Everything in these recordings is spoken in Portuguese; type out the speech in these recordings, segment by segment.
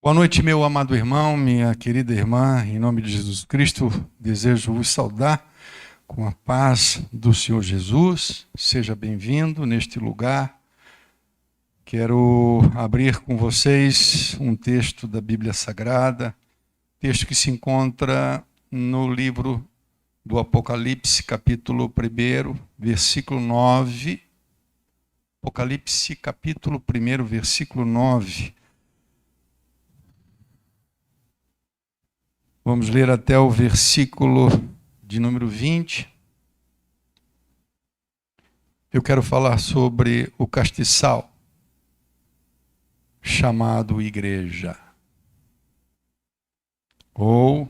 Boa noite, meu amado irmão, minha querida irmã, em nome de Jesus Cristo, desejo vos saudar com a paz do Senhor Jesus. Seja bem-vindo neste lugar. Quero abrir com vocês um texto da Bíblia Sagrada, texto que se encontra no livro do Apocalipse, capítulo 1, versículo 9. Apocalipse, capítulo 1, versículo 9. Vamos ler até o versículo de número 20. Eu quero falar sobre o castiçal, chamado igreja, ou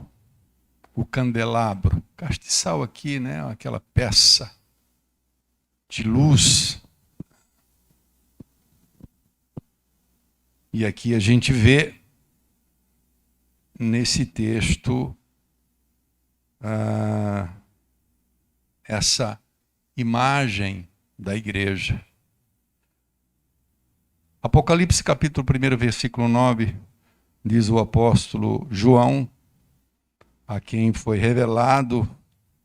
o candelabro. Castiçal aqui, né? Aquela peça de luz. E aqui a gente vê nesse texto essa imagem da igreja. Apocalipse capítulo 1, versículo 9, diz o apóstolo João, a quem foi revelado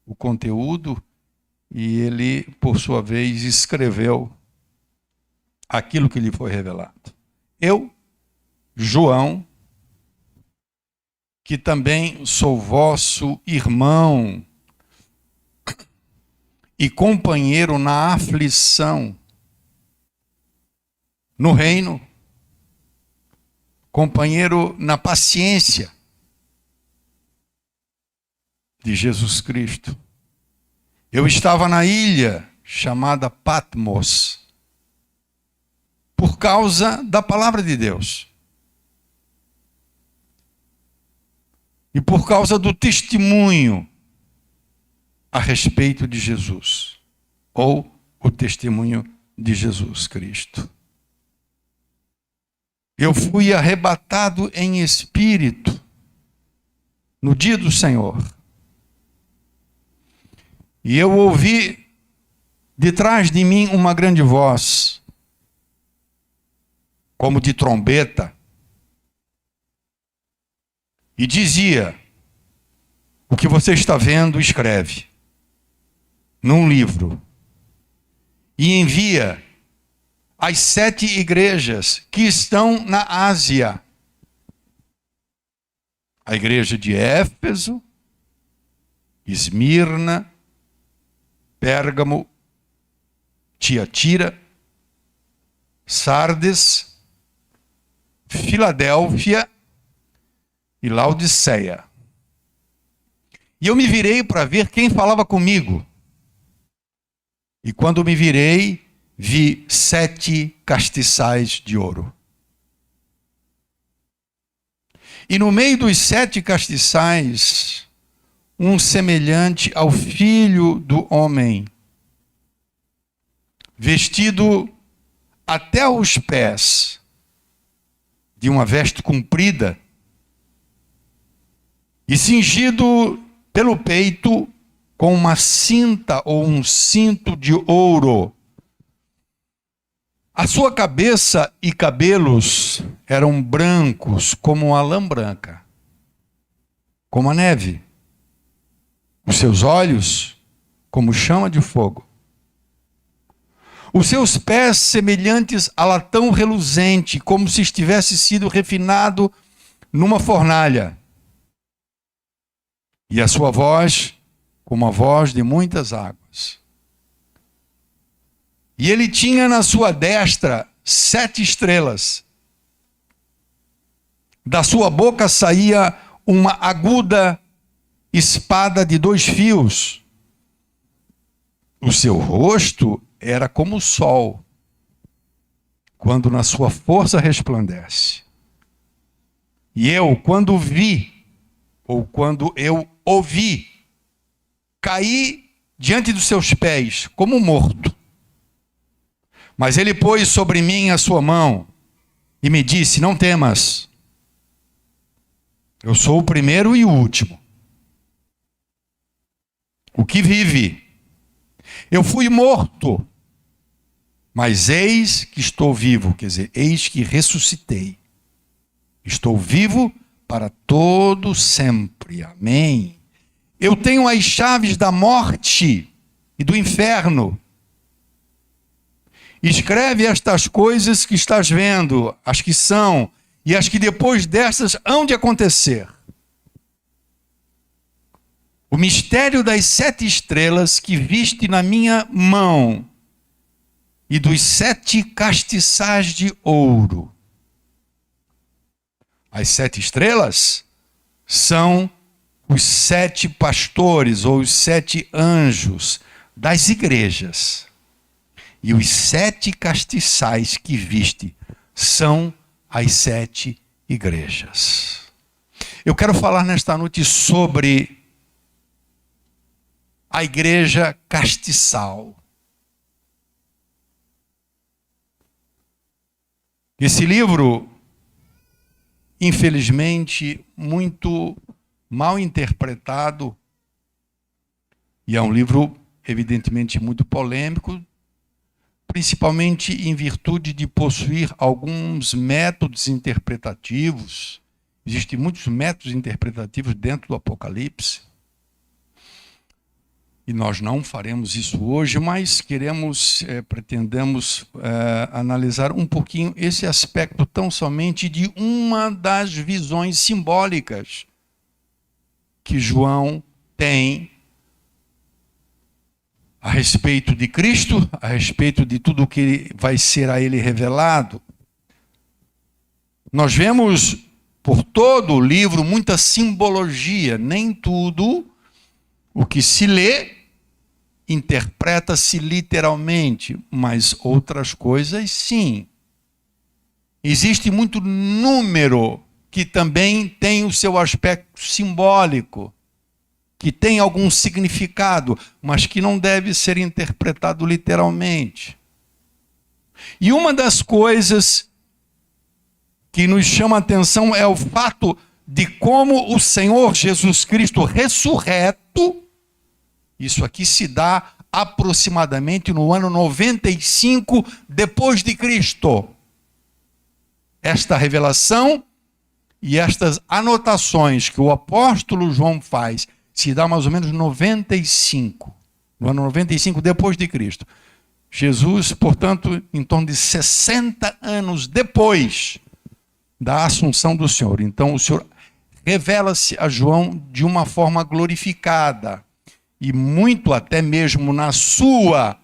o conteúdo, e ele, por sua vez, escreveu aquilo que lhe foi revelado. Eu, João, que também sou vosso irmão e companheiro na aflição, no reino, companheiro na paciência de Jesus Cristo. Eu estava na ilha chamada Patmos, por causa da palavra de Deus. E por causa do testemunho a respeito de Jesus, ou o testemunho de Jesus Cristo. Eu fui arrebatado em espírito no dia do Senhor. E eu ouvi de trás de mim uma grande voz, como de trombeta, e dizia: o que você está vendo, escreve num livro e envia às 7 igrejas que estão na Ásia. A igreja de Éfeso, Esmirna, Pérgamo, Tiatira, Sardes, Filadélfia e Laodiceia. E eu me virei para ver quem falava comigo. E quando me virei, vi 7 castiçais de ouro. E no meio dos 7 castiçais, um semelhante ao Filho do Homem, vestido até os pés de uma veste comprida, e cingido pelo peito com uma cinta ou um cinto de ouro. A sua cabeça e cabelos eram brancos como a lã branca, como a neve. Os seus olhos como chama de fogo. Os seus pés semelhantes a latão reluzente, como se estivesse sido refinado numa fornalha. E a sua voz, como a voz de muitas águas. E ele tinha na sua destra 7 estrelas. Da sua boca saía uma aguda espada de 2 fios. O seu rosto era como o sol, quando na sua força resplandece. E eu, quando vi, ou quando eu ouvi, caí diante dos seus pés, como morto. Mas ele pôs sobre mim a sua mão e me disse: não temas, eu sou o primeiro e o último, o que vive. Eu fui morto, mas eis que estou vivo, quer dizer, eis que ressuscitei. Estou vivo para todo sempre. Amém. Eu tenho as chaves da morte e do inferno. Escreve estas coisas que estás vendo, as que são, e as que depois destas hão de acontecer. O mistério das 7 estrelas que viste na minha mão e dos 7 castiçais de ouro. As 7 estrelas são os 7 pastores ou os 7 anjos das igrejas. E os 7 castiçais que viste são as 7 igrejas. Eu quero falar nesta noite sobre a igreja castiçal. Esse livro, infelizmente, muito mal interpretado, e é um livro, evidentemente, muito polêmico, principalmente em virtude de possuir alguns métodos interpretativos. Existem muitos métodos interpretativos dentro do Apocalipse. E nós não faremos isso hoje, mas pretendemos analisar um pouquinho esse aspecto tão somente de uma das visões simbólicas que João tem a respeito de Cristo, a respeito de tudo o que vai ser a ele revelado. Nós vemos por todo o livro muita simbologia, nem tudo o que se lê interpreta-se literalmente, mas outras coisas sim. Existe muito número que também tem o seu aspecto simbólico, que tem algum significado, mas que não deve ser interpretado literalmente. E uma das coisas que nos chama a atenção é o fato de como o Senhor Jesus Cristo ressurreto, isso aqui se dá aproximadamente no ano 95 depois de Cristo. Esta revelação e estas anotações que o apóstolo João faz se dá mais ou menos no ano 95 depois de Cristo. Jesus, portanto, em torno de 60 anos depois da assunção do Senhor. Então o Senhor revela-se a João de uma forma glorificada. E muito até mesmo na sua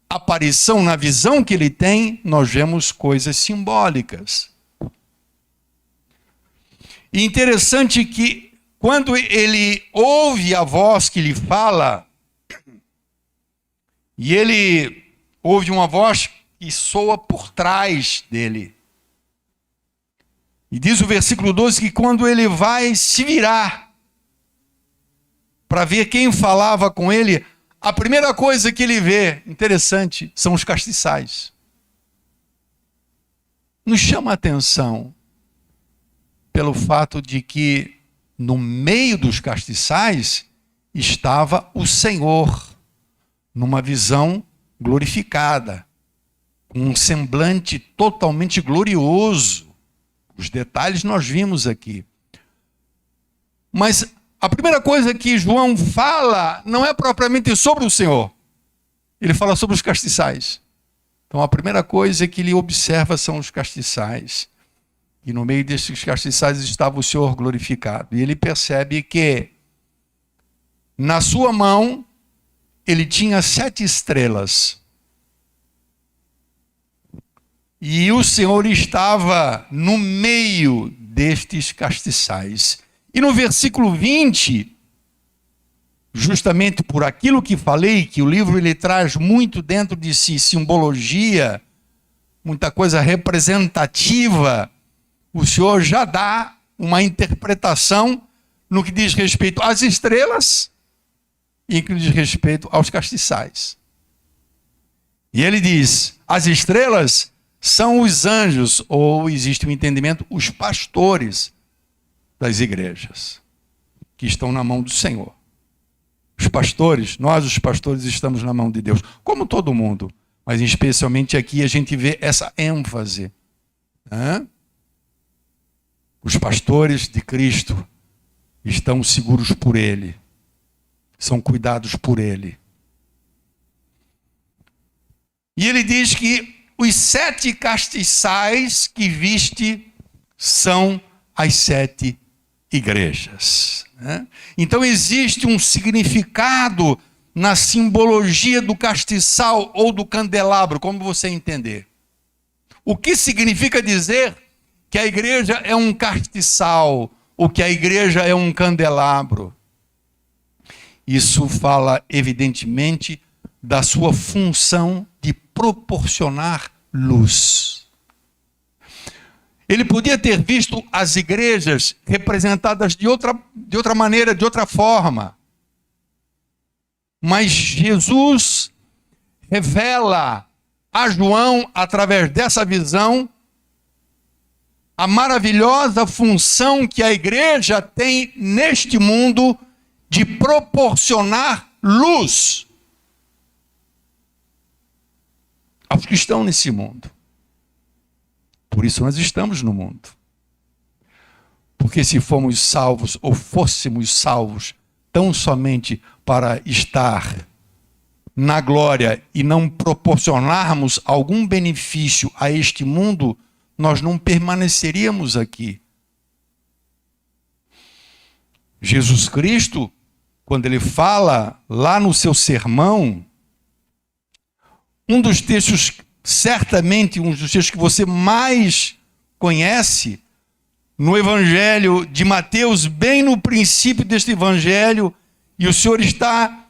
aparição, na visão que ele tem, nós vemos coisas simbólicas. E interessante que quando ele ouve a voz que lhe fala, e ele ouve uma voz que soa por trás dele. E diz o versículo 12 que quando ele vai se virar para ver quem falava com ele, a primeira coisa que ele vê, interessante, são os castiçais. Nos chama a atenção pelo fato de que no meio dos castiçais estava o Senhor, numa visão glorificada, com um semblante totalmente glorioso. Os detalhes nós vimos aqui. Mas a primeira coisa que João fala não é propriamente sobre o Senhor. Ele fala sobre os castiçais. Então a primeira coisa que ele observa são os castiçais. E no meio desses castiçais estava o Senhor glorificado. E ele percebe que na sua mão ele tinha 7 estrelas. E o Senhor estava no meio destes castiçais. E no versículo 20, justamente por aquilo que falei, que o livro ele traz muito dentro de si simbologia, muita coisa representativa, o Senhor já dá uma interpretação no que diz respeito às estrelas e no que diz respeito aos castiçais. E ele diz, as estrelas são os anjos, ou existe um entendimento, os pastores das igrejas, que estão na mão do Senhor. Os pastores, nós os pastores estamos na mão de Deus, como todo mundo, mas especialmente aqui a gente vê essa ênfase. Os pastores de Cristo estão seguros por Ele, são cuidados por Ele. E ele diz que os 7 castiçais que viste são as 7 igrejas. Né? Então existe um significado na simbologia do castiçal ou do candelabro, como você entender. O que significa dizer que a igreja é um castiçal, ou que a igreja é um candelabro? Isso fala, evidentemente, da sua função de proporcionar luz. Ele podia ter visto as igrejas representadas de outra maneira, de outra forma. Mas Jesus revela a João, através dessa visão, a maravilhosa função que a igreja tem neste mundo de proporcionar luz aos que estão nesse mundo. Por isso nós estamos no mundo. Porque se fomos salvos, ou fôssemos salvos, tão somente para estar na glória e não proporcionarmos algum benefício a este mundo, nós não permaneceríamos aqui. Jesus Cristo, quando ele fala lá no seu sermão, um dos textos, certamente um dos textos que você mais conhece, no Evangelho de Mateus, bem no princípio deste Evangelho, e o Senhor está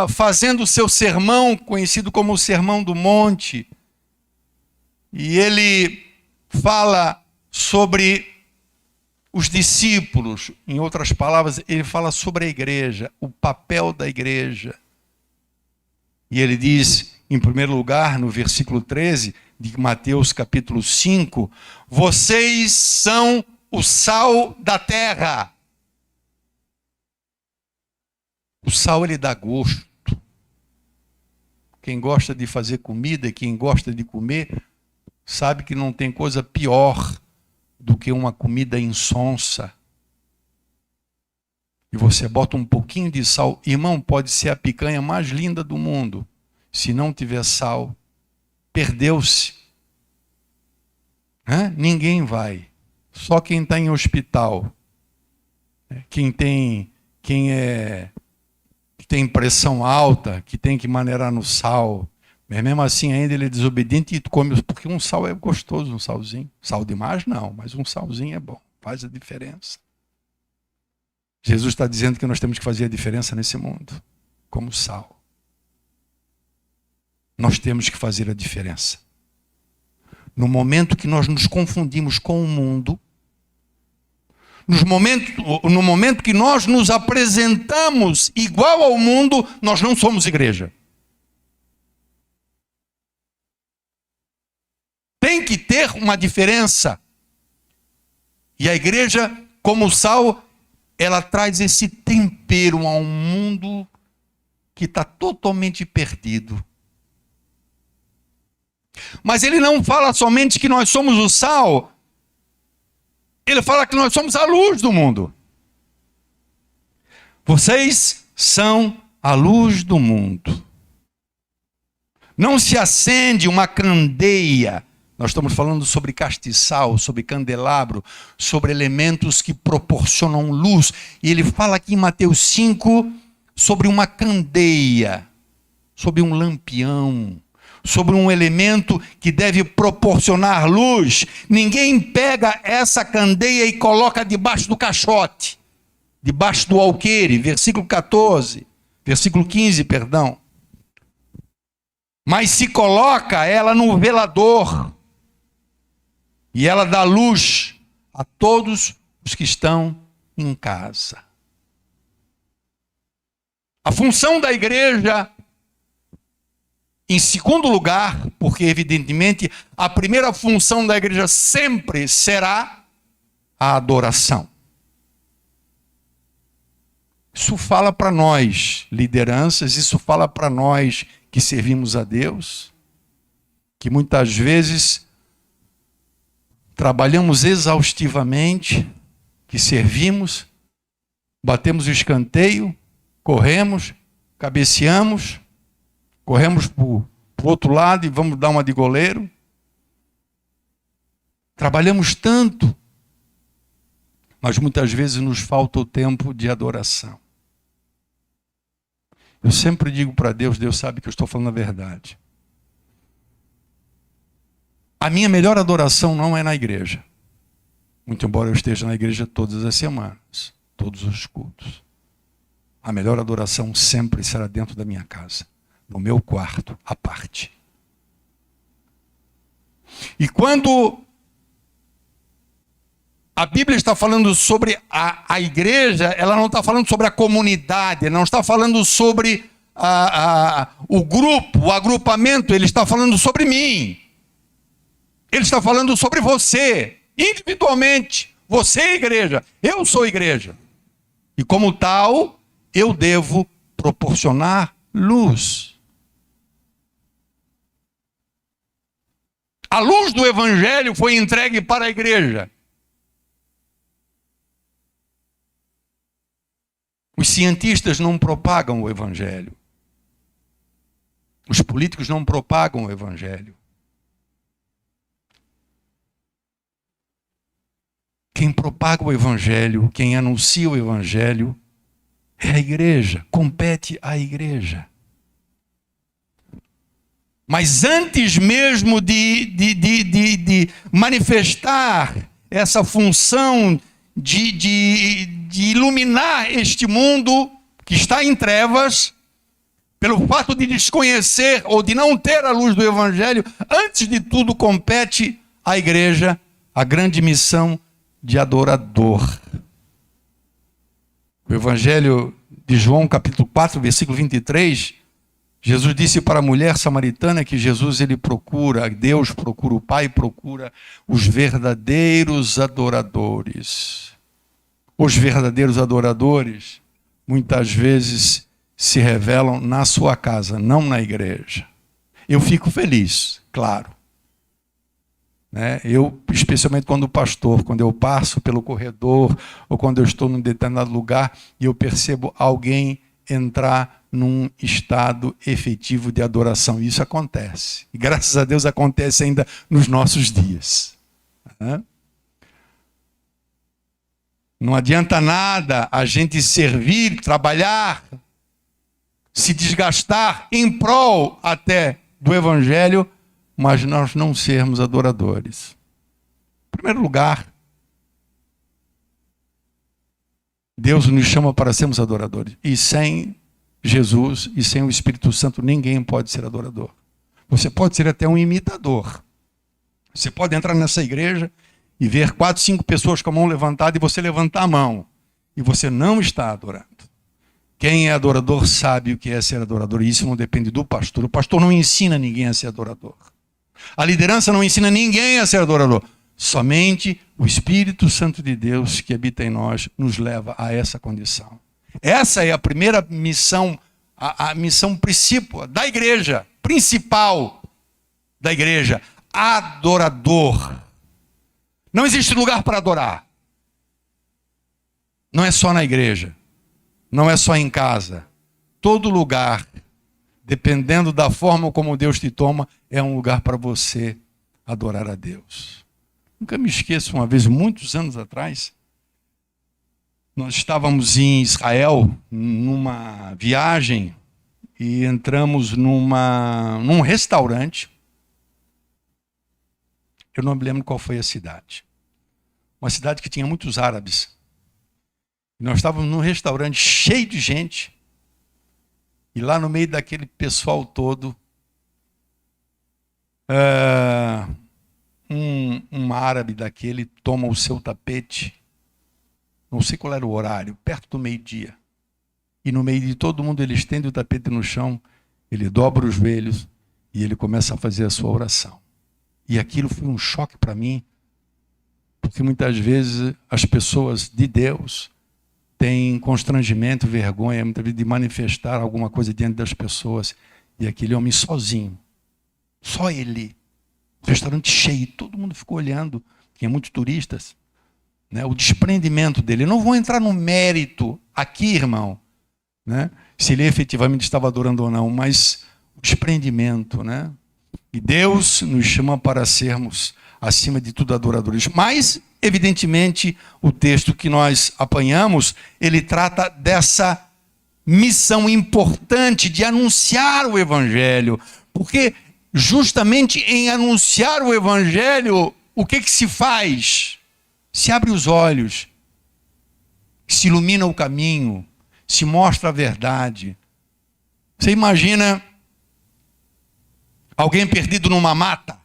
fazendo o seu sermão, conhecido como o Sermão do Monte, e ele fala sobre os discípulos. Em outras palavras, ele fala sobre a igreja, o papel da igreja. E ele diz, em primeiro lugar, no versículo 13 de Mateus capítulo 5, vocês são o sal da terra. O sal, ele dá gosto. Quem gosta de fazer comida, quem gosta de comer, sabe que não tem coisa pior do que uma comida insonsa. E você bota um pouquinho de sal. Irmão, pode ser a picanha mais linda do mundo. Se não tiver sal, perdeu-se. Ninguém vai. Só quem está em hospital. Quem tem pressão alta, que tem que maneirar no sal. Mas mesmo assim ainda ele é desobediente e come, porque um sal é gostoso, um salzinho. Sal demais não, mas um salzinho é bom, faz a diferença. Jesus está dizendo que nós temos que fazer a diferença nesse mundo, como sal. Nós temos que fazer a diferença. No momento que nós nos confundimos com o mundo, no momento que nós nos apresentamos igual ao mundo, nós não somos igreja. Tem que ter uma diferença. E a igreja, como sal, ela traz esse tempero a um mundo que está totalmente perdido. Mas ele não fala somente que nós somos o sal, ele fala que nós somos a luz do mundo. Vocês são a luz do mundo. Não se acende uma candeia. Nós estamos falando sobre castiçal, sobre candelabro, sobre elementos que proporcionam luz. E ele fala aqui em Mateus 5 sobre uma candeia, sobre um lampião, sobre um elemento que deve proporcionar luz. Ninguém pega essa candeia e coloca debaixo do caixote, debaixo do alqueire, versículo 15, perdão. Mas se coloca ela no velador, e ela dá luz a todos os que estão em casa. A função da igreja, em segundo lugar, porque evidentemente a primeira função da igreja sempre será a adoração. Isso fala para nós, lideranças, isso fala para nós que servimos a Deus, que muitas vezes trabalhamos exaustivamente, que servimos, batemos o escanteio, corremos, cabeceamos, corremos para o outro lado e vamos dar uma de goleiro. Trabalhamos tanto, mas muitas vezes nos falta o tempo de adoração. Eu sempre digo para Deus, Deus sabe que eu estou falando a verdade. A minha melhor adoração não é na igreja. Muito embora eu esteja na igreja todas as semanas, todos os cultos. A melhor adoração sempre será dentro da minha casa, no meu quarto, à parte. E quando a Bíblia está falando sobre a igreja, ela não está falando sobre a comunidade, não está falando sobre o grupo, o agrupamento, ele está falando sobre mim. Ele está falando sobre você, individualmente. Você é igreja, eu sou igreja. E como tal, eu devo proporcionar luz. A luz do Evangelho foi entregue para a igreja. Os cientistas não propagam o Evangelho. Os políticos não propagam o Evangelho. Quem propaga o Evangelho, quem anuncia o Evangelho, é a igreja, compete à igreja. Mas antes mesmo de manifestar essa função de iluminar este mundo que está em trevas, pelo fato de desconhecer ou de não ter a luz do Evangelho, antes de tudo compete à igreja a grande missão de adorador. O Evangelho de João, capítulo 4, versículo 23, Jesus disse para a mulher samaritana que Deus procura, o Pai procura os verdadeiros adoradores. Os verdadeiros adoradores, muitas vezes, se revelam na sua casa, não na igreja. Eu fico feliz, claro. Eu, especialmente quando eu passo pelo corredor ou quando eu estou num determinado lugar e eu percebo alguém entrar num estado efetivo de adoração. Isso acontece. E graças a Deus acontece ainda nos nossos dias. Não adianta nada a gente servir, trabalhar, se desgastar em prol até do Evangelho, mas nós não sermos adoradores. Em primeiro lugar, Deus nos chama para sermos adoradores. E sem Jesus e sem o Espírito Santo, ninguém pode ser adorador. Você pode ser até um imitador. Você pode entrar nessa igreja e ver 4, 5 pessoas com a mão levantada e você levantar a mão. E você não está adorando. Quem é adorador sabe o que é ser adorador. E isso não depende do pastor. O pastor não ensina ninguém a ser adorador. A liderança não ensina ninguém a ser adorador. Somente o Espírito Santo de Deus que habita em nós nos leva a essa condição. Essa é a primeira missão, a missão da igreja, principal da igreja. Adorador. Não existe lugar para adorar. Não é só na igreja. Não é só em casa. Todo lugar, dependendo da forma como Deus te toma, é um lugar para você adorar a Deus. Nunca me esqueço, uma vez, muitos anos atrás, nós estávamos em Israel, numa viagem, e entramos num restaurante. Eu não me lembro qual foi a cidade. Uma cidade que tinha muitos árabes. Nós estávamos num restaurante cheio de gente. E lá no meio daquele pessoal todo, um árabe daquele toma o seu tapete, não sei qual era o horário, perto do meio-dia. E no meio de todo mundo ele estende o tapete no chão, ele dobra os joelhos e ele começa a fazer a sua oração. E aquilo foi um choque para mim, porque muitas vezes as pessoas de Deus têm constrangimento, vergonha, muitas vezes de manifestar alguma coisa diante das pessoas. E aquele homem sozinho, só ele, restaurante cheio, todo mundo ficou olhando. tinha muitos turistas, né? O desprendimento dele. Eu não vou entrar no mérito aqui, irmão, né? Se ele efetivamente estava adorando ou não, mas o desprendimento, né? E Deus nos chama para sermos, acima de tudo, adoradores. Mas, evidentemente, o texto que nós apanhamos, ele trata dessa missão importante de anunciar o Evangelho. Porque, justamente em anunciar o Evangelho, o que se faz? Se abre os olhos, se ilumina o caminho, se mostra a verdade. Você imagina alguém perdido numa mata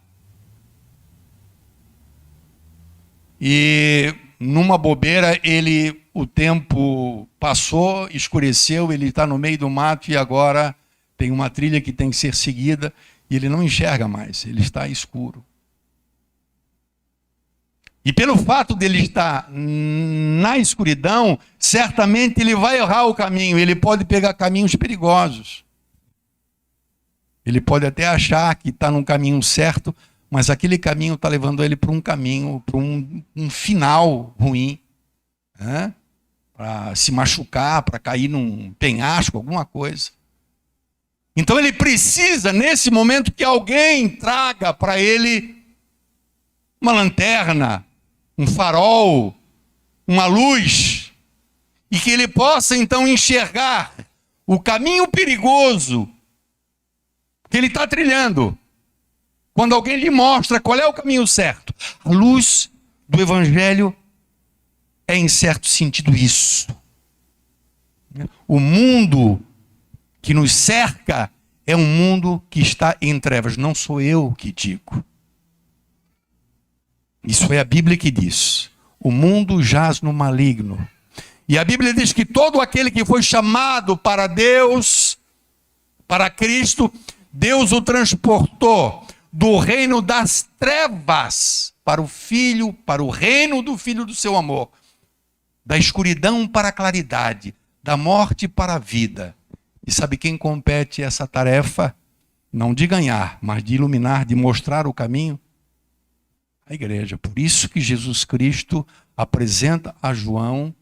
e numa bobeira o tempo passou, escureceu, ele está no meio do mato e agora tem uma trilha que tem que ser seguida e ele não enxerga mais, ele está escuro. E pelo fato dele estar na escuridão, certamente ele vai errar o caminho, ele pode pegar caminhos perigosos. Ele pode até achar que está num caminho certo, mas aquele caminho está levando ele para um caminho, para um final ruim. Né? Para se machucar, para cair num penhasco, alguma coisa. Então ele precisa, nesse momento, que alguém traga para ele uma lanterna, um farol, uma luz, e que ele possa então enxergar o caminho perigoso que ele está trilhando. Quando alguém lhe mostra qual é o caminho certo. A luz do Evangelho é, em certo sentido, isso. O mundo que nos cerca é um mundo que está em trevas. Não sou eu que digo. Isso é a Bíblia que diz. O mundo jaz no maligno. E a Bíblia diz que todo aquele que foi chamado para Deus, para Cristo, Deus o transportou do reino das trevas para o Filho, para o reino do Filho do seu amor. Da escuridão para a claridade, da morte para a vida. E sabe quem compete essa tarefa? Não de ganhar, mas de iluminar, de mostrar o caminho? A igreja. Por isso que Jesus Cristo apresenta a João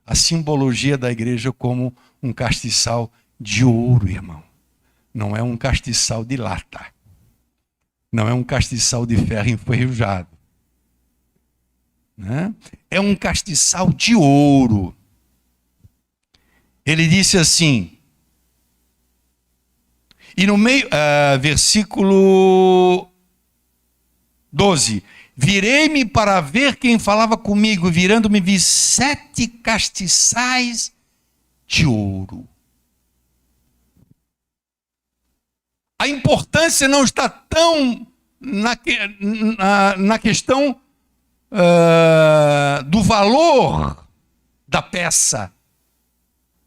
a simbologia da igreja como um castiçal de ouro, irmão. Não é um castiçal de lata. Não é um castiçal de ferro enferrujado. Né? É um castiçal de ouro. Ele disse assim, e no meio, versículo 12, virei-me para ver quem falava comigo, virando-me vi 7 castiçais de ouro. A importância não está tão na questão do valor da peça,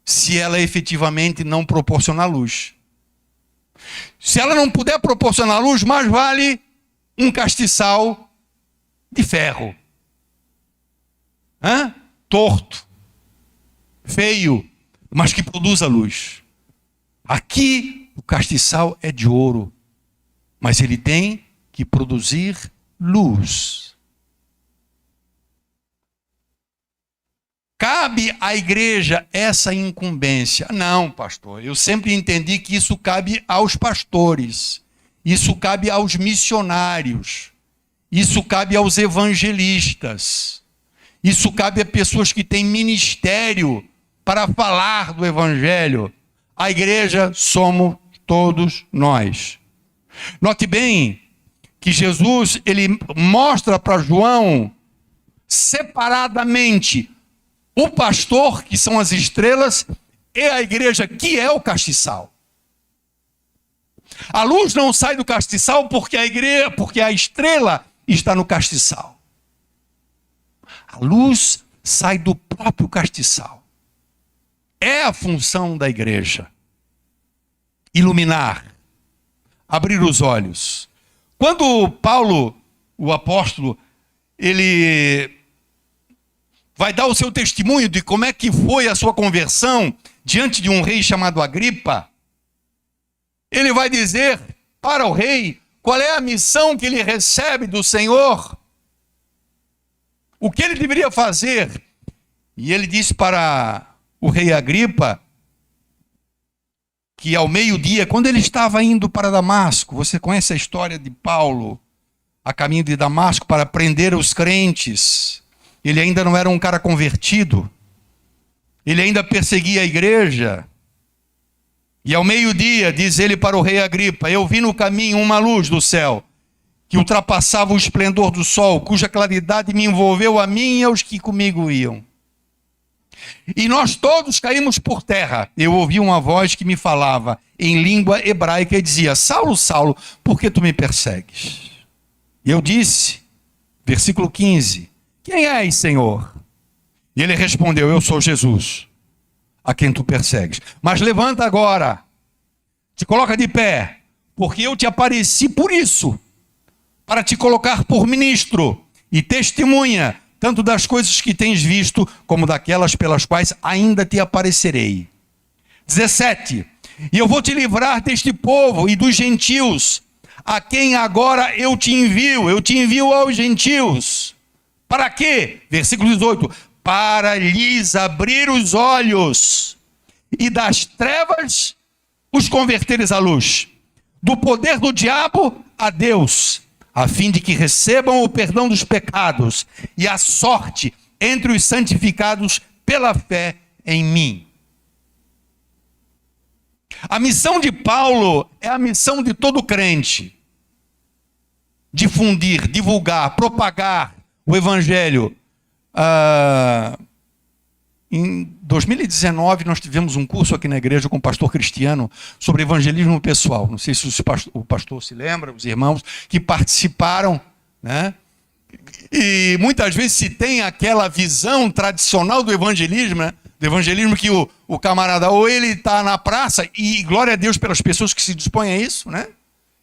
se ela efetivamente não proporcionar luz. Se ela não puder proporcionar luz, mais vale um castiçal de ferro. Torto, feio, mas que produza luz. Aqui o castiçal é de ouro, mas ele tem que produzir luz. Cabe à igreja essa incumbência? Não, pastor, eu sempre entendi que isso cabe aos pastores, isso cabe aos missionários, isso cabe aos evangelistas, isso cabe a pessoas que têm ministério para falar do evangelho. A igreja somos todos nós. Note bem que Jesus, ele mostra para João separadamente o pastor, que são as estrelas, e a igreja, que é o castiçal. A luz não sai do castiçal porque a estrela está no castiçal. A luz sai do próprio castiçal. É a função da igreja. Iluminar, abrir os olhos. Quando Paulo, o apóstolo, ele vai dar o seu testemunho de como é que foi a sua conversão diante de um rei chamado Agripa, ele vai dizer para o rei qual é a missão que ele recebe do Senhor. o que ele deveria fazer. E ele disse para o rei Agripa que ao meio-dia, quando ele estava indo para Damasco, você conhece a história de Paulo, a caminho de Damasco para prender os crentes. Ele ainda não era um cara convertido. Ele ainda perseguia a igreja. E ao meio-dia, diz ele para o rei Agripa, eu vi no caminho uma luz do céu, que ultrapassava o esplendor do sol, cuja claridade me envolveu a mim e aos que comigo iam. E nós todos caímos por terra. Eu ouvi uma voz que me falava em língua hebraica e dizia, Saulo, Saulo, por que tu me persegues? E eu disse, versículo 15, quem és, Senhor? E ele respondeu, eu sou Jesus, a quem tu persegues. Mas levanta agora, te coloca de pé, porque eu te apareci por isso, para te colocar por ministro e testemunha, tanto das coisas que tens visto, como daquelas pelas quais ainda te aparecerei. 17. E eu vou te livrar deste povo e dos gentios, a quem agora eu te envio aos gentios. Para quê? Versículo 18. Para lhes abrir os olhos e das trevas os converteres à luz, do poder do diabo a Deus, a fim de que recebam o perdão dos pecados e a sorte entre os santificados pela fé em mim. A missão de Paulo é a missão de todo crente. Difundir, divulgar, propagar o evangelho. Em 2019 nós tivemos um curso aqui na igreja com o pastor Cristiano sobre evangelismo pessoal. Não sei se o pastor se lembra, os irmãos que participaram, né? E muitas vezes se tem aquela visão tradicional do evangelismo, né? Do evangelismo que o camarada ou ele está na praça, e glória a Deus pelas pessoas que se dispõem a isso, né?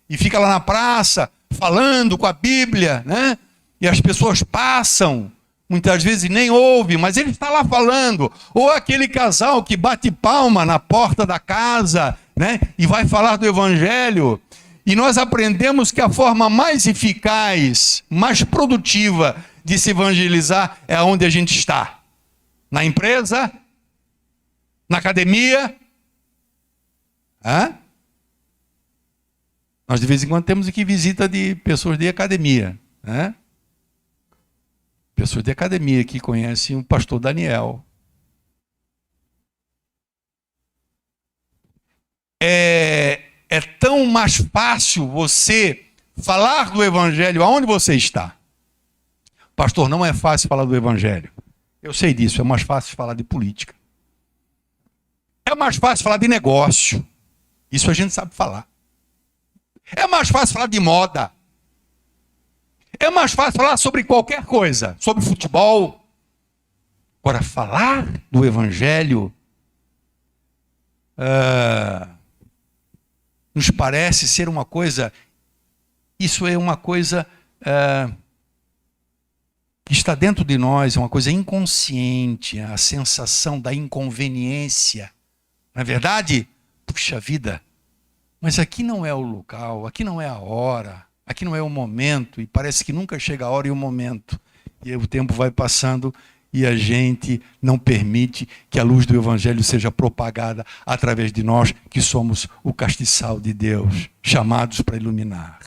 E fica lá na praça falando com a Bíblia, né? E as pessoas passam, muitas vezes nem ouve, mas ele está lá falando. Ou aquele casal que bate palma na porta da casa, né? E vai falar do evangelho. E nós aprendemos que a forma mais eficaz, mais produtiva de se evangelizar é onde a gente está. Na empresa, na academia. Nós de vez em quando temos aqui visita de pessoas de academia, né? Pessoas de academia que conhecem o pastor Daniel. É tão mais fácil você falar do evangelho aonde você está. Pastor, não é fácil falar do evangelho. Eu sei disso, é mais fácil falar de política. É mais fácil falar de negócio. Isso a gente sabe falar. É mais fácil falar de moda. É mais fácil falar sobre qualquer coisa, sobre futebol. Agora, falar do evangelho nos parece ser uma coisa, isso é uma coisa que está dentro de nós, é uma coisa inconsciente, a sensação da inconveniência. Não é verdade? Puxa vida, mas aqui não é o local, aqui não é a hora, aqui não é o momento, e parece que nunca chega a hora e o momento. E o tempo vai passando e a gente não permite que a luz do evangelho seja propagada através de nós, que somos o castiçal de Deus, chamados para iluminar.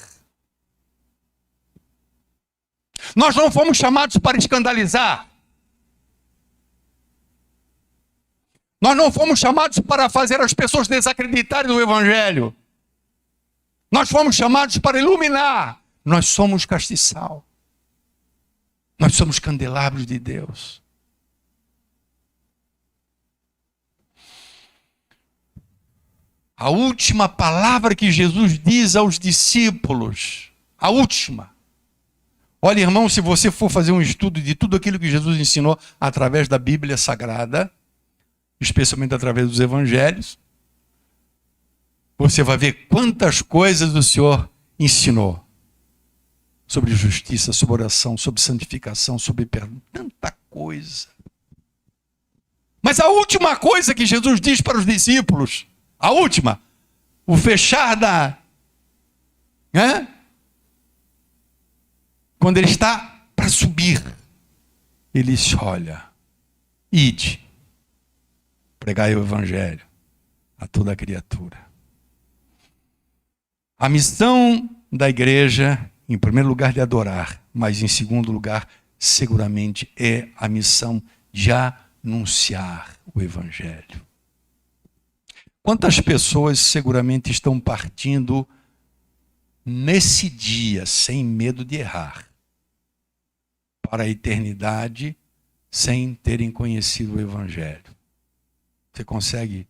Nós não fomos chamados para escandalizar. Nós não fomos chamados para fazer as pessoas desacreditarem do evangelho. Nós fomos chamados para iluminar. Nós somos castiçal. Nós somos candelabros de Deus. A última palavra que Jesus diz aos discípulos, a última. Olha, irmão, se você for fazer um estudo de tudo aquilo que Jesus ensinou através da Bíblia Sagrada, especialmente através dos evangelhos, você vai ver quantas coisas o Senhor ensinou. Sobre justiça, sobre oração, sobre santificação, sobre perdão, tanta coisa. Mas a última coisa que Jesus diz para os discípulos, a última, o fechar da... Quando ele está para subir, ele disse: olha, ide, pregai o evangelho a toda criatura. A missão da igreja, em primeiro lugar, de adorar, mas em segundo lugar, seguramente é a missão de anunciar o evangelho. Quantas pessoas seguramente estão partindo nesse dia, sem medo de errar, para a eternidade, sem terem conhecido o evangelho? Você consegue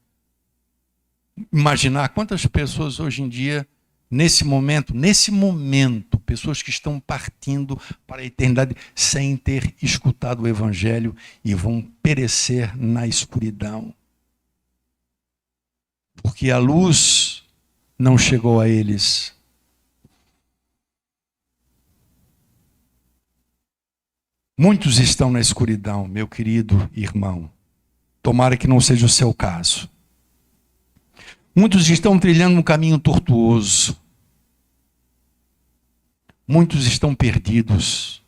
imaginar quantas pessoas hoje em dia, nesse momento, pessoas que estão partindo para a eternidade sem ter escutado o evangelho e vão perecer na escuridão? Porque a luz não chegou a eles. Muitos estão na escuridão, meu querido irmão. Tomara que não seja o seu caso. Muitos estão trilhando um caminho tortuoso. Muitos estão perdidos.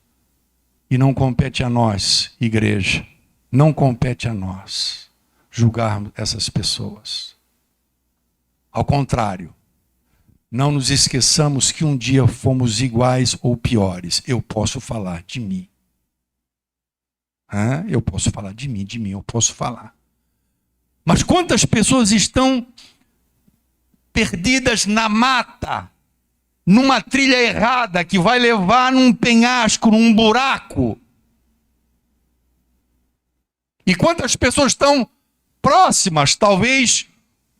E não compete a nós, igreja, não compete a nós julgarmos essas pessoas. Ao contrário, não nos esqueçamos que um dia fomos iguais ou piores. Eu posso falar de mim. Eu posso falar de mim eu posso falar. Mas quantas pessoas estão perdidas na mata, numa trilha errada que vai levar num penhasco, num buraco? E quantas pessoas estão próximas, talvez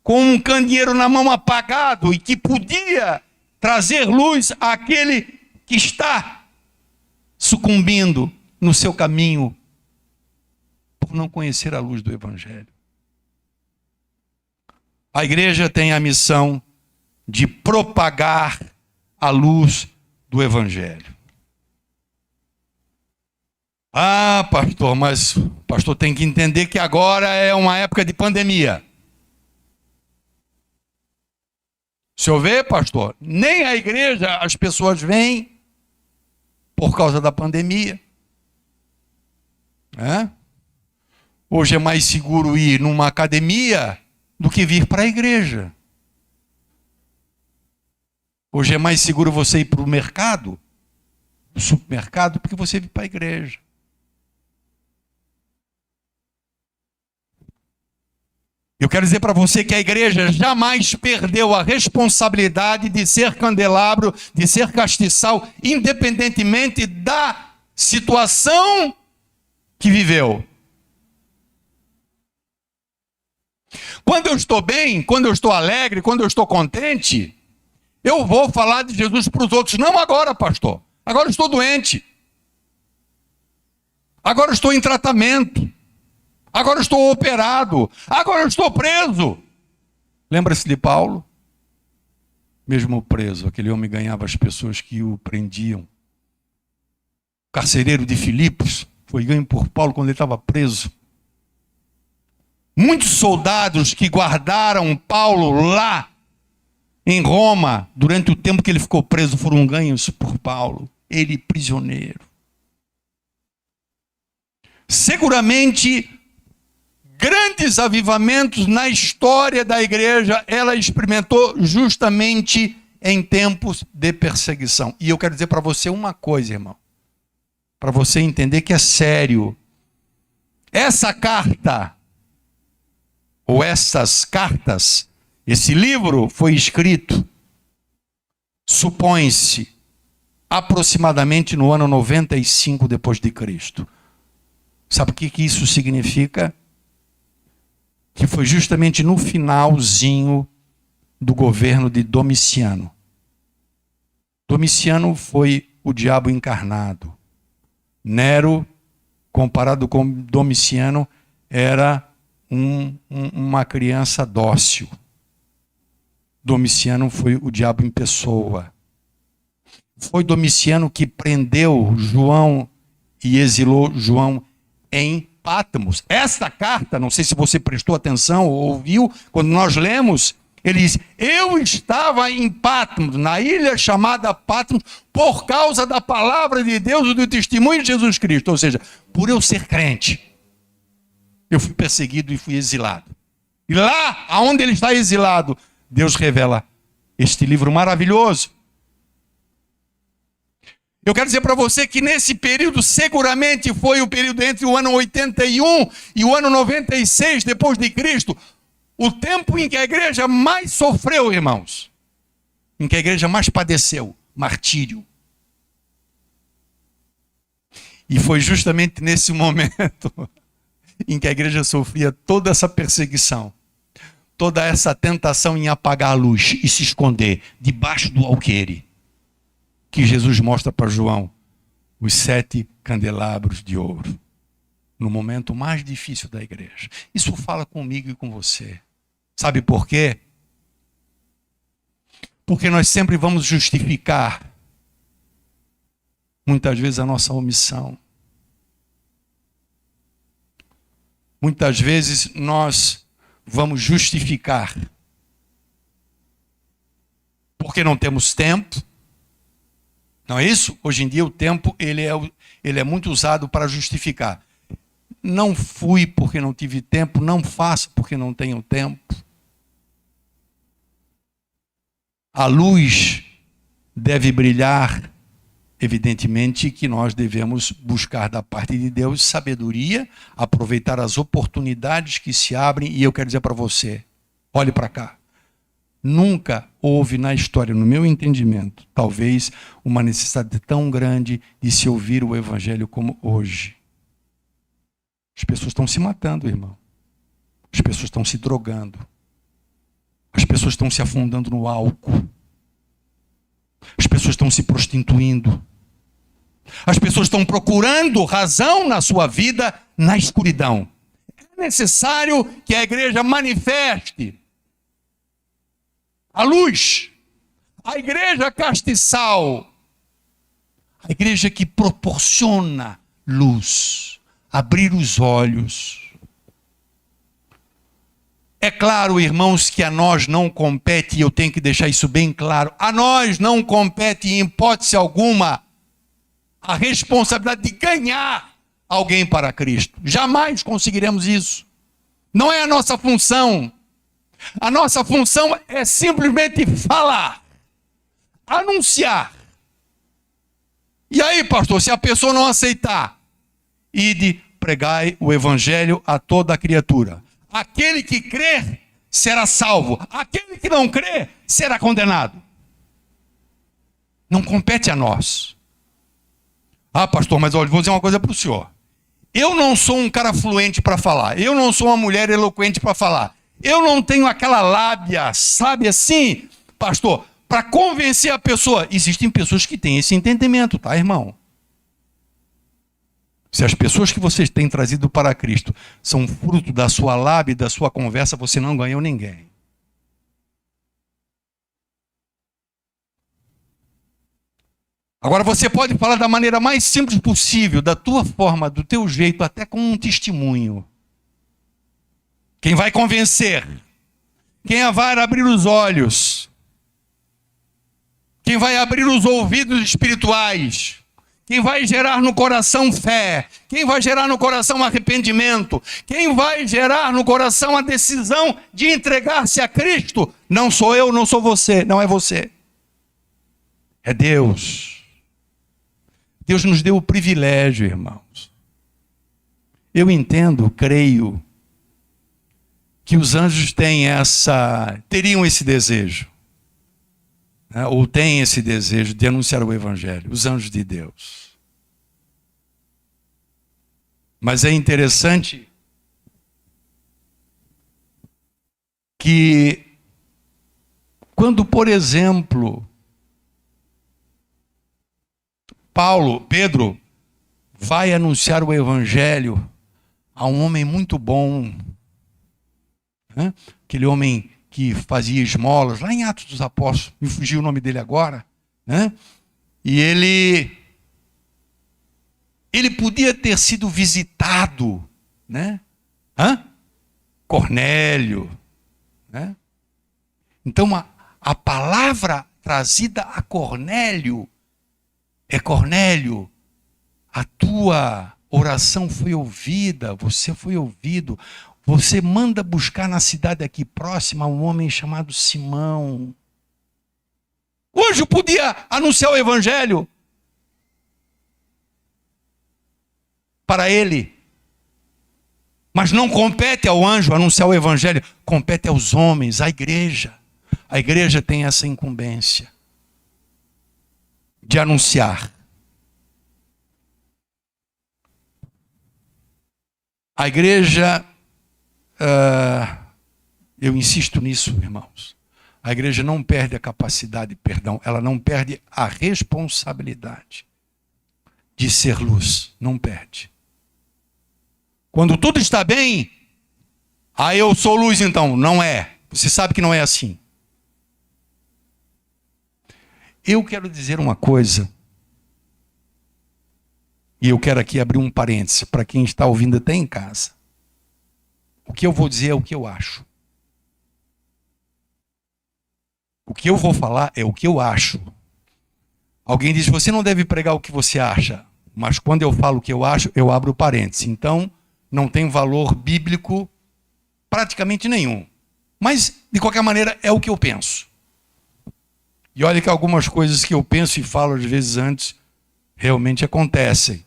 com um candeeiro na mão apagado e que podia trazer luz àquele que está sucumbindo no seu caminho por não conhecer a luz do evangelho. A igreja tem a missão de propagar a luz do evangelho. Ah, pastor, mas o pastor tem que entender que agora é uma época de pandemia. O senhor vê, pastor, nem a igreja as pessoas vêm por causa da pandemia. Hoje é mais seguro ir numa academia do que vir para a igreja. Hoje é mais seguro você ir para o mercado, o supermercado, porque você vir para a igreja. Eu quero dizer para você que a igreja jamais perdeu a responsabilidade de ser candelabro, de ser castiçal, independentemente da situação que viveu. Quando eu estou bem, quando eu estou alegre, quando eu estou contente, eu vou falar de Jesus para os outros. Não agora, pastor. Agora eu estou doente. Agora eu estou em tratamento. Agora eu estou operado. Agora eu estou preso. Lembra-se de Paulo? Mesmo preso, aquele homem ganhava as pessoas que o prendiam. O carcereiro de Filipos foi ganho por Paulo quando ele estava preso. Muitos soldados que guardaram Paulo lá em Roma, durante o tempo que ele ficou preso, foram ganhos por Paulo. Ele prisioneiro. Seguramente, grandes avivamentos na história da igreja, ela experimentou justamente em tempos de perseguição. E eu quero dizer para você uma coisa, irmão, para você entender que é sério. Essa carta, ou essas cartas, esse livro foi escrito, supõe-se, aproximadamente no ano 95 depois de Cristo. Sabe o que isso significa? Que foi justamente no finalzinho do governo de Domiciano. Domiciano foi o diabo encarnado. Nero, comparado com Domiciano, era uma criança dócil. Domiciano foi o diabo em pessoa. Foi Domiciano que prendeu João e exilou João em Patmos. Esta carta, não sei se você prestou atenção ou ouviu, quando nós lemos, Ele diz: eu estava em Patmos, na ilha chamada Patmos, por causa da palavra de Deus e do testemunho de Jesus Cristo. Ou seja, por eu ser crente, eu fui perseguido e fui exilado. E lá, aonde ele está exilado, Deus revela este livro maravilhoso. Eu quero dizer para você que nesse período, seguramente foi o período entre o ano 81 e o ano 96 depois de Cristo, o tempo em que a igreja mais sofreu, irmãos, em que a igreja mais padeceu martírio. E foi justamente nesse momento em que a igreja sofria toda essa perseguição, toda essa tentação em apagar a luz e se esconder debaixo do alqueire, que Jesus mostra para João os 7 candelabros de ouro, no momento mais difícil da igreja. Isso fala comigo e com você. Sabe por quê? Porque nós sempre vamos justificar, muitas vezes, a nossa omissão. Muitas vezes nós vamos justificar porque não temos tempo. Não é isso? Hoje em dia o tempo ele é muito usado para justificar. Não fui porque não tive tempo, não faço porque não tenho tempo. A luz deve brilhar, evidentemente que nós devemos buscar da parte de Deus sabedoria, aproveitar as oportunidades que se abrem, e eu quero dizer para você, olhe para cá. Nunca houve na história, no meu entendimento, talvez uma necessidade tão grande de se ouvir o evangelho como hoje. As pessoas estão se matando, irmão. As pessoas estão se drogando. As pessoas estão se afundando no álcool. As pessoas estão se prostituindo. As pessoas estão procurando razão na sua vida na escuridão. É necessário que a igreja manifeste a luz, a igreja castiçal, a igreja que proporciona luz, abrir os olhos. É claro, irmãos, que a nós não compete, e eu tenho que deixar isso bem claro, a nós não compete, em hipótese alguma, a responsabilidade de ganhar alguém para Cristo. Jamais conseguiremos isso. Não é a nossa função. A nossa função é simplesmente falar, anunciar. E aí, pastor, se a pessoa não aceitar, ide, pregai o evangelho a toda a criatura. Aquele que crer será salvo. Aquele que não crer será condenado. Não compete a nós. Ah, pastor, mas olha, vou dizer uma coisa para o senhor. Eu não sou um cara fluente para falar. Eu não sou uma mulher eloquente para falar. Eu não tenho aquela lábia, sabe assim, pastor, para convencer a pessoa. Existem pessoas que têm esse entendimento, tá, irmão? Se as pessoas que vocês têm trazido para Cristo são fruto da sua lábia e da sua conversa, você não ganhou ninguém. Agora você pode falar da maneira mais simples possível, da tua forma, do teu jeito, até com um testemunho. Quem vai convencer? Quem vai abrir os olhos? Quem vai abrir os ouvidos espirituais? Quem vai gerar no coração fé? Quem vai gerar no coração arrependimento? Quem vai gerar no coração a decisão de entregar-se a Cristo? Não sou eu, não sou você, não é você. É Deus. Deus nos deu o privilégio, irmãos. Eu entendo, creio, que os anjos teriam esse desejo, né? Ou têm esse desejo de anunciar o evangelho, os anjos de Deus. Mas é interessante que quando, por exemplo, Pedro vai anunciar o evangelho a um homem muito bom, né? Aquele homem que fazia esmolas, lá em Atos dos Apóstolos, me fugiu o nome dele agora, né? E ele podia ter sido visitado, né? Cornélio, né? Então a palavra trazida a Cornélio é: Cornélio, a tua oração foi ouvida, você foi ouvido. Você manda buscar na cidade aqui próxima um homem chamado Simão. O anjo podia anunciar o evangelho para ele, mas não compete ao anjo anunciar o evangelho, compete aos homens, à igreja. A igreja tem essa incumbência de anunciar. A igreja, eu insisto nisso, irmãos, a igreja não perde a capacidade, ela não perde a responsabilidade de ser luz, não perde. Quando tudo está bem, eu sou luz então. Não é. Você sabe que não é assim. Eu quero dizer uma coisa, e eu quero aqui abrir um parêntese para quem está ouvindo até em casa. O que eu vou dizer é o que eu acho. O que eu vou falar é o que eu acho. Alguém diz: você não deve pregar o que você acha. Mas quando eu falo o que eu acho, eu abro parênteses. Então, não tem valor bíblico praticamente nenhum. Mas, de qualquer maneira, é o que eu penso. E olha que algumas coisas que eu penso e falo às vezes antes realmente acontecem.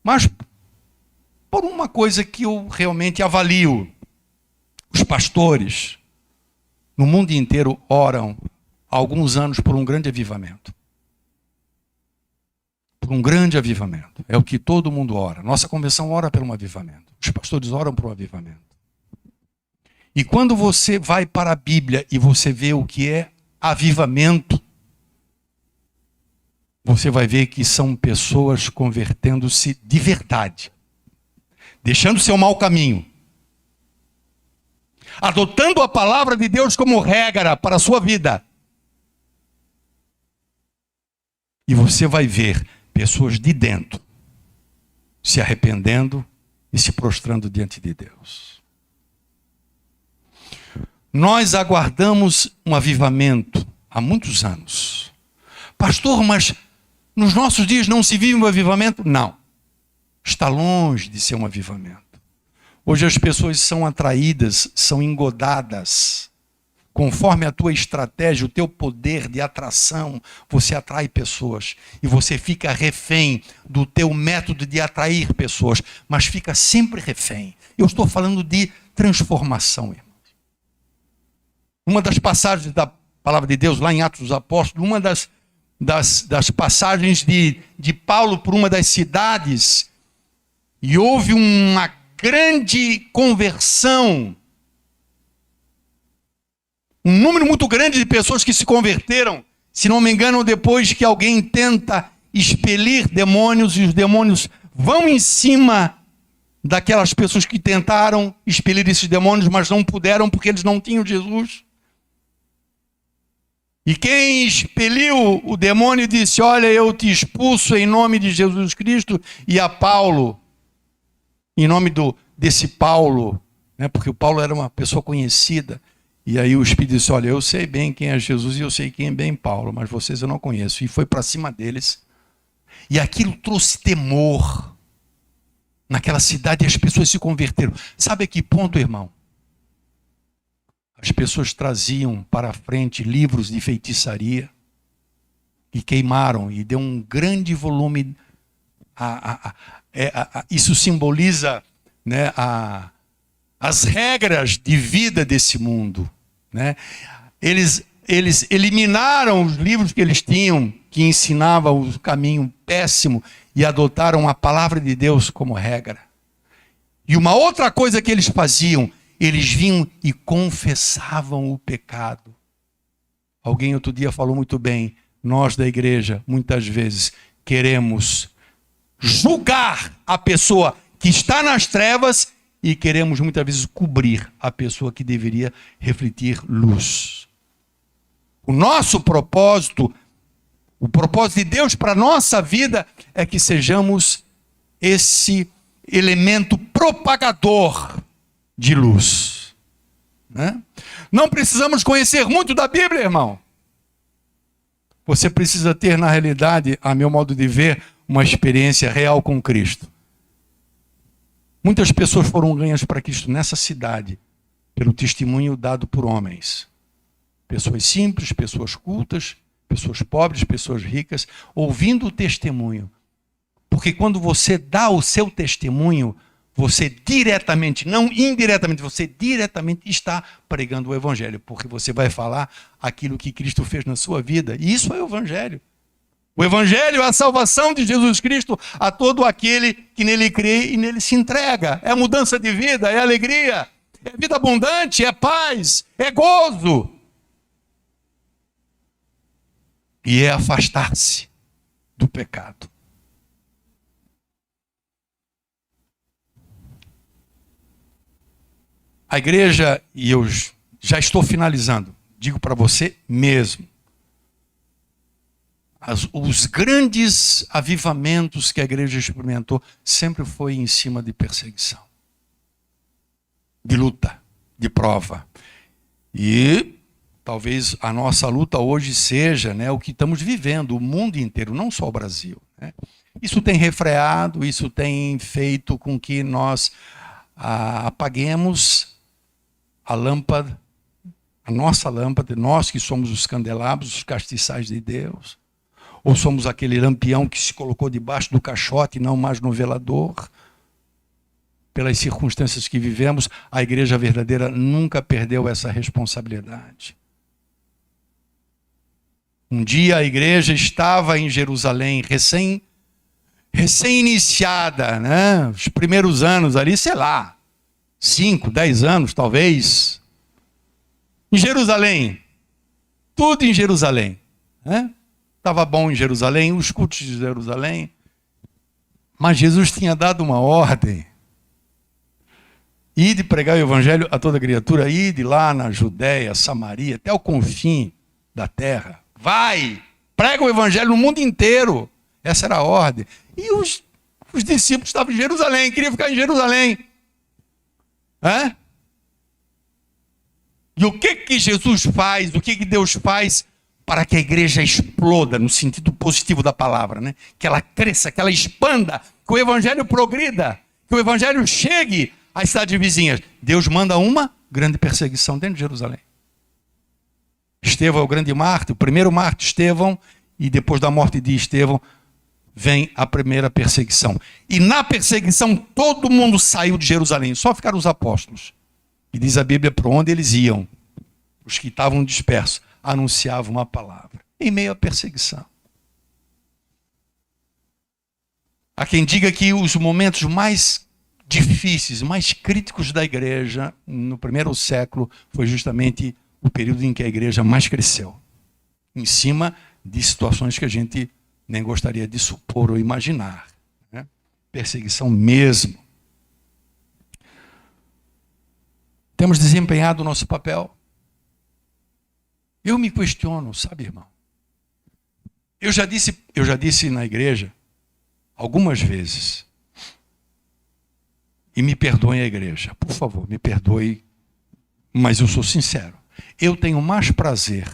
Mas, por uma coisa que eu realmente avalio, os pastores no mundo inteiro oram há alguns anos por um grande avivamento. Por um grande avivamento. É o que todo mundo ora. Nossa convenção ora por um avivamento. Os pastores oram por um avivamento. E quando você vai para a Bíblia e você vê o que é avivamento, você vai ver que são pessoas convertendo-se de verdade, deixando seu mau caminho, adotando a palavra de Deus como regra para a sua vida. E você vai ver pessoas de dentro se arrependendo e se prostrando diante de Deus. Nós aguardamos um avivamento há muitos anos. Pastor, mas nos nossos dias não se vive um avivamento? Não. Está longe de ser um avivamento. Hoje as pessoas são atraídas, são engodadas. Conforme a tua estratégia, o teu poder de atração, você atrai pessoas. E você fica refém do teu método de atrair pessoas, mas fica sempre refém. Eu estou falando de transformação, irmãos. Uma das passagens da palavra de Deus, lá em Atos dos Apóstolos, uma das passagens de Paulo por uma das cidades, e houve uma grande conversão. Um número muito grande de pessoas que se converteram, se não me engano, depois que alguém tenta expelir demônios, e os demônios vão em cima daquelas pessoas que tentaram expelir esses demônios, mas não puderam porque eles não tinham Jesus. E quem expeliu o demônio disse: olha, eu te expulso em nome de Jesus Cristo. E a Paulo, em nome desse Paulo, né, porque o Paulo era uma pessoa conhecida. E aí o Espírito disse: olha, eu sei bem quem é Jesus e eu sei quem é bem Paulo, mas vocês eu não conheço. E foi para cima deles. E aquilo trouxe temor naquela cidade e as pessoas se converteram. Sabe a que ponto, irmão? As pessoas traziam para a frente livros de feitiçaria e queimaram, e deu um grande volume. Isso simboliza, né, as regras de vida desse mundo, né? Eles eliminaram os livros que eles tinham, que ensinavam o caminho péssimo, e adotaram a palavra de Deus como regra. E uma outra coisa que eles faziam, eles vinham e confessavam o pecado. Alguém outro dia falou muito bem: nós da igreja, muitas vezes, queremos julgar a pessoa que está nas trevas e queremos muitas vezes cobrir a pessoa que deveria refletir luz. O nosso propósito, o propósito de Deus para a nossa vida é que sejamos esse elemento propagador de luz, né? Não precisamos conhecer muito da Bíblia, irmão. Você precisa ter, na realidade, a meu modo de ver, uma experiência real com Cristo. Muitas pessoas foram ganhas para Cristo nessa cidade, pelo testemunho dado por homens. Pessoas simples, pessoas cultas, pessoas pobres, pessoas ricas, ouvindo o testemunho. Porque quando você dá o seu testemunho, você diretamente, não indiretamente, você diretamente está pregando o Evangelho. Porque você vai falar aquilo que Cristo fez na sua vida. E isso é o Evangelho. O Evangelho é a salvação de Jesus Cristo a todo aquele que nele crê e nele se entrega. É mudança de vida, é alegria, é vida abundante, é paz, é gozo. E é afastar-se do pecado. A igreja, e eu já estou finalizando, digo para você mesmo, os grandes avivamentos que a igreja experimentou sempre foi em cima de perseguição, de luta, de prova. E talvez a nossa luta hoje seja, né, o que estamos vivendo, o mundo inteiro, não só o Brasil, né? Isso tem refreado, isso tem feito com que nós apaguemos a lâmpada, a nossa lâmpada, nós que somos os candelabros, os castiçais de Deus. Ou somos aquele lampião que se colocou debaixo do caixote e não mais no velador? Pelas circunstâncias que vivemos, a igreja verdadeira nunca perdeu essa responsabilidade. Um dia a igreja estava em Jerusalém, recém-iniciada, né? Os primeiros anos ali, sei lá, 5, 10 anos talvez. Em Jerusalém, tudo em Jerusalém, né? Estava bom em Jerusalém, os cultos de Jerusalém. Mas Jesus tinha dado uma ordem. Ide pregar o evangelho a toda criatura, ide lá na Judéia, Samaria, até o confim da terra. Vai, prega o evangelho no mundo inteiro. Essa era a ordem. E os discípulos estavam em Jerusalém, queriam ficar em Jerusalém. Hã? E o que Jesus faz, o que Deus faz para que a igreja exploda, no sentido positivo da palavra, né? Que ela cresça, que ela expanda, que o evangelho progrida, que o evangelho chegue às cidades vizinhas. Deus manda uma grande perseguição dentro de Jerusalém. Estevão é o grande mártir, o primeiro mártir, Estevão, e depois da morte de Estevão, vem a primeira perseguição. E na perseguição, todo mundo saiu de Jerusalém, só ficaram os apóstolos. E diz a Bíblia para onde eles iam. Os que estavam dispersos anunciavam a palavra, em meio à perseguição. Há quem diga que os momentos mais difíceis, mais críticos da igreja, no primeiro século, foi justamente o período em que a igreja mais cresceu. Em cima de situações que a gente nem gostaria de supor ou imaginar, né? Perseguição mesmo. Temos desempenhado o nosso papel? Eu me questiono, sabe, irmão? Eu já disse na igreja algumas vezes, e me perdoem a igreja, por favor, me perdoe, mas eu sou sincero. Eu tenho mais prazer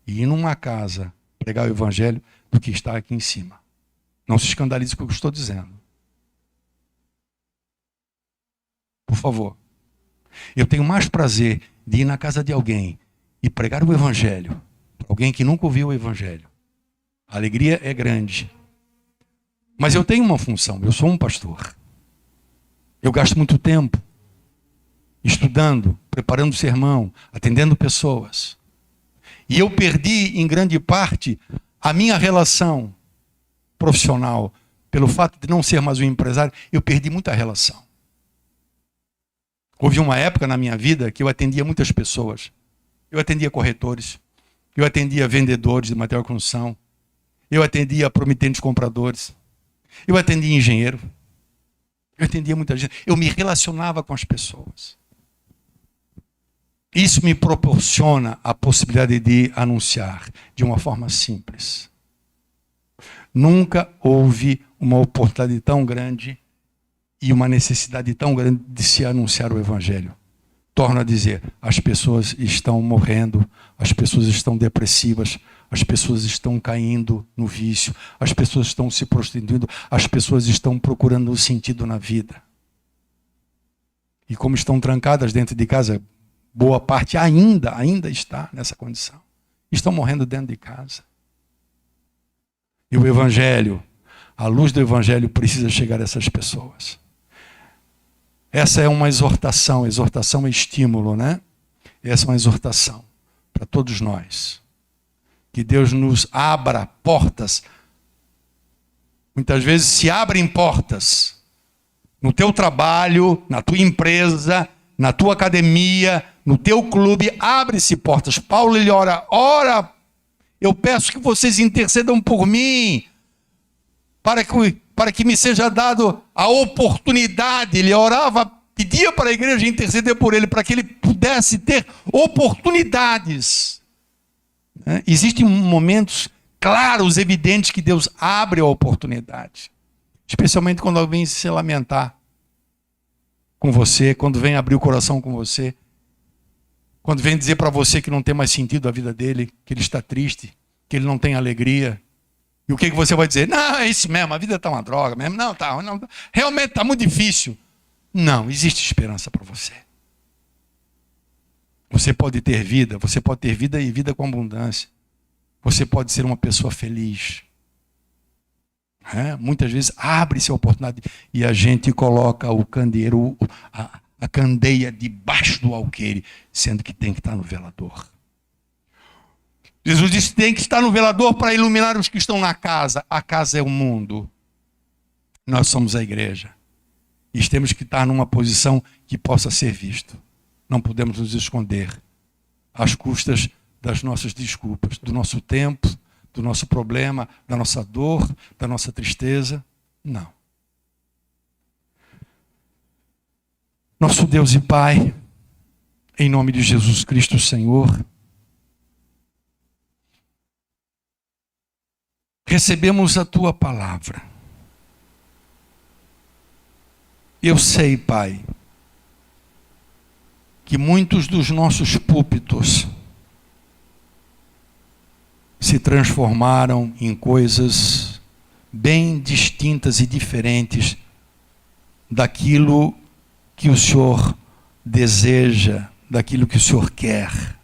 em ir numa casa pregar o evangelho do que estar aqui em cima. Não se escandalize com o que eu estou dizendo. Por favor. Eu tenho mais prazer de ir na casa de alguém e pregar o evangelho para alguém que nunca ouviu o evangelho. A alegria é grande. Mas eu tenho uma função, eu sou um pastor. Eu gasto muito tempo estudando, preparando sermão, atendendo pessoas. E eu perdi, em grande parte, a minha relação profissional. Pelo fato de não ser mais um empresário, eu perdi muita relação. Houve uma época na minha vida que eu atendia muitas pessoas. Eu atendia corretores, eu atendia vendedores de material de construção, eu atendia promitentes compradores, eu atendia engenheiro, eu atendia muita gente, eu me relacionava com as pessoas. Isso me proporciona a possibilidade de anunciar de uma forma simples. Nunca houve uma oportunidade tão grande e uma necessidade tão grande de se anunciar o evangelho. torno a dizer, as pessoas estão morrendo, as pessoas estão depressivas, as pessoas estão caindo no vício, as pessoas estão se prostituindo, as pessoas estão procurando um sentido na vida. E como estão trancadas dentro de casa, boa parte ainda está nessa condição. Estão morrendo dentro de casa. E o Evangelho, a luz do Evangelho precisa chegar a essas pessoas. Essa é uma exortação é estímulo, né? Essa é uma exortação para todos nós. Que Deus nos abra portas. Muitas vezes se abrem portas no teu trabalho, na tua empresa, na tua academia, no teu clube, abre-se portas. Paulo, ele ora, eu peço que vocês intercedam por mim, para que me seja dado a oportunidade. Ele orava, pedia para a igreja interceder por ele, para que ele pudesse ter oportunidades. Existem momentos claros, evidentes, que Deus abre a oportunidade. Especialmente quando alguém se lamentar com você, quando vem abrir o coração com você, quando vem dizer para você que não tem mais sentido a vida dele, que ele está triste, que ele não tem alegria. E o que você vai dizer? Não, é isso mesmo, a vida está uma droga mesmo. Não, realmente está muito difícil. Não, existe esperança para você. Você pode ter vida e vida com abundância. Você pode ser uma pessoa feliz. Muitas vezes abre-se a oportunidade e a gente coloca o candeeiro, a candeia debaixo do alqueire, sendo que tem que estar no velador. Jesus disse que tem que estar no velador para iluminar os que estão na casa. A casa é o mundo. Nós somos a igreja. E temos que estar numa posição que possa ser visto. Não podemos nos esconder às custas das nossas desculpas, do nosso tempo, do nosso problema, da nossa dor, da nossa tristeza. Não. Nosso Deus e Pai, em nome de Jesus Cristo, Senhor, recebemos a Tua palavra. Eu sei, Pai, que muitos dos nossos púlpitos se transformaram em coisas bem distintas e diferentes daquilo que o Senhor deseja, daquilo que o Senhor quer.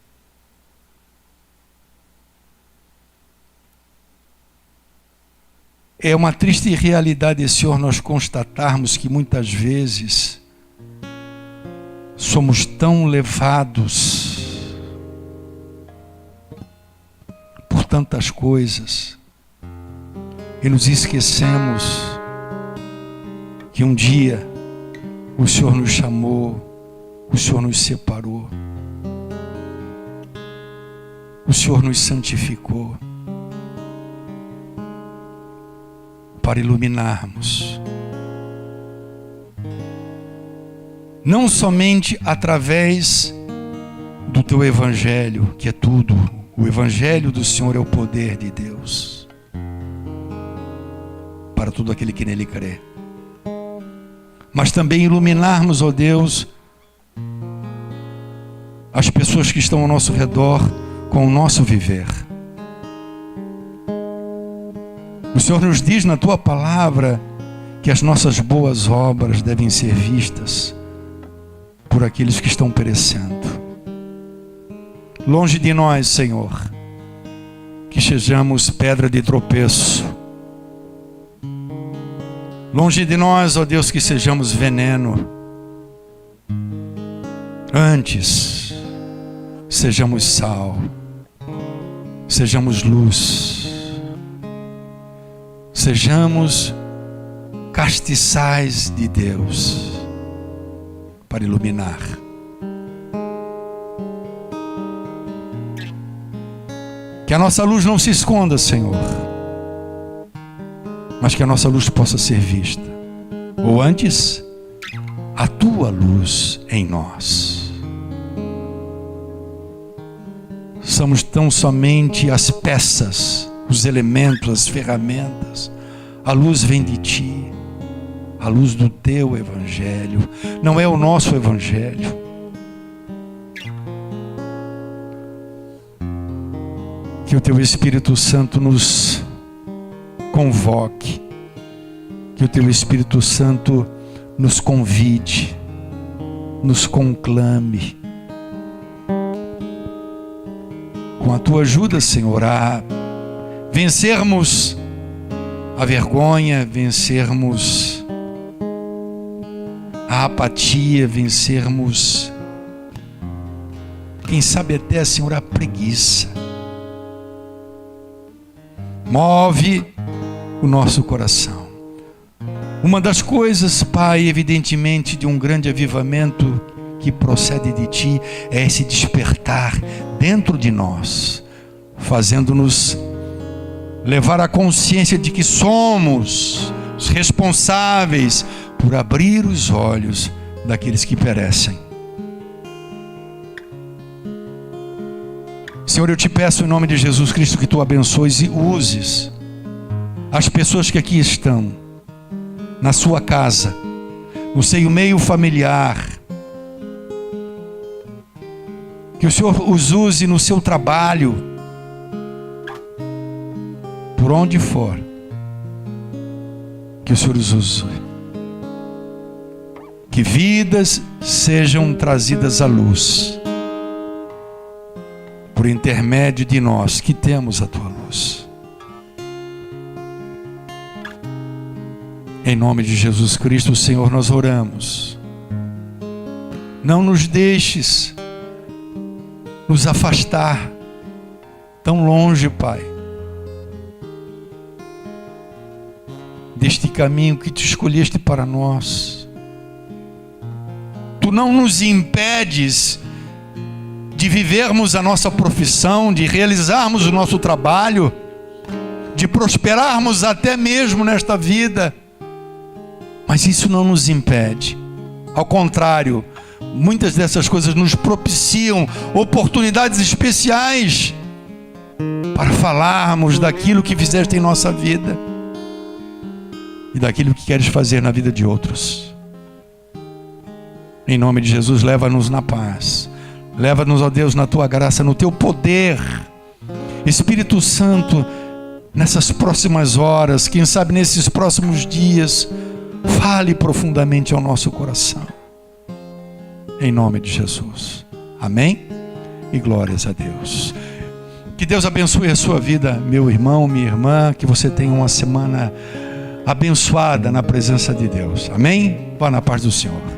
É uma triste realidade, Senhor, nós constatarmos que muitas vezes somos tão levados por tantas coisas e nos esquecemos que um dia o Senhor nos chamou, o Senhor nos separou, o Senhor nos santificou para iluminarmos, não somente através do Teu Evangelho, que é tudo. O Evangelho do Senhor é o poder de Deus para todo aquele que nele crê. Mas também iluminarmos, ó Deus, as pessoas que estão ao nosso redor com o nosso viver. O Senhor nos diz na Tua palavra que as nossas boas obras devem ser vistas por aqueles que estão perecendo. Longe de nós, Senhor, que sejamos pedra de tropeço. Longe de nós, ó Deus, que sejamos veneno. Antes, sejamos sal, sejamos luz, sejamos castiçais de Deus para iluminar. Que a nossa luz não se esconda, Senhor, mas que a nossa luz possa ser vista. Ou antes, a Tua luz em nós. Somos tão somente as peças, os elementos, as ferramentas. A luz vem de Ti, a luz do Teu Evangelho. Não é o nosso Evangelho, Que o Teu Espírito Santo nos convoque, que o Teu Espírito Santo nos convide, nos conclame. Com a Tua ajuda, Senhor, a vencermos a vergonha, vencermos a apatia, vencermos, quem sabe até, Senhor, a preguiça. Move o nosso coração. Uma das coisas, Pai, evidentemente, de um grande avivamento que procede de Ti, é esse despertar dentro de nós, fazendo-nos levar a consciência de que somos os responsáveis por abrir os olhos daqueles que perecem. Senhor, eu te peço em nome de Jesus Cristo que Tu abençoes e uses as pessoas que aqui estão, na sua casa, no seio meio familiar, que o Senhor os use no seu trabalho, por onde for, que o Senhor os use, que vidas sejam trazidas à luz, por intermédio de nós que temos a Tua luz. Em nome de Jesus Cristo, Senhor, nós oramos. Não nos deixes nos afastar tão longe, Pai, deste caminho que Tu escolheste para nós. Tu não nos impedes de vivermos a nossa profissão, de realizarmos o nosso trabalho, de prosperarmos até mesmo nesta vida. Mas isso não nos impede. Ao contrário, muitas dessas coisas nos propiciam oportunidades especiais para falarmos daquilo que fizeste em nossa vida e daquilo que queres fazer na vida de outros. Em nome de Jesus, leva-nos na paz. Leva-nos, ó Deus, na Tua graça, no Teu poder. Espírito Santo, nessas próximas horas, quem sabe nesses próximos dias, fale profundamente ao nosso coração. Em nome de Jesus. Amém? E glórias a Deus. Que Deus abençoe a sua vida, meu irmão, minha irmã. Que você tenha uma semana abençoada na presença de Deus. Amém? Vá na paz do Senhor.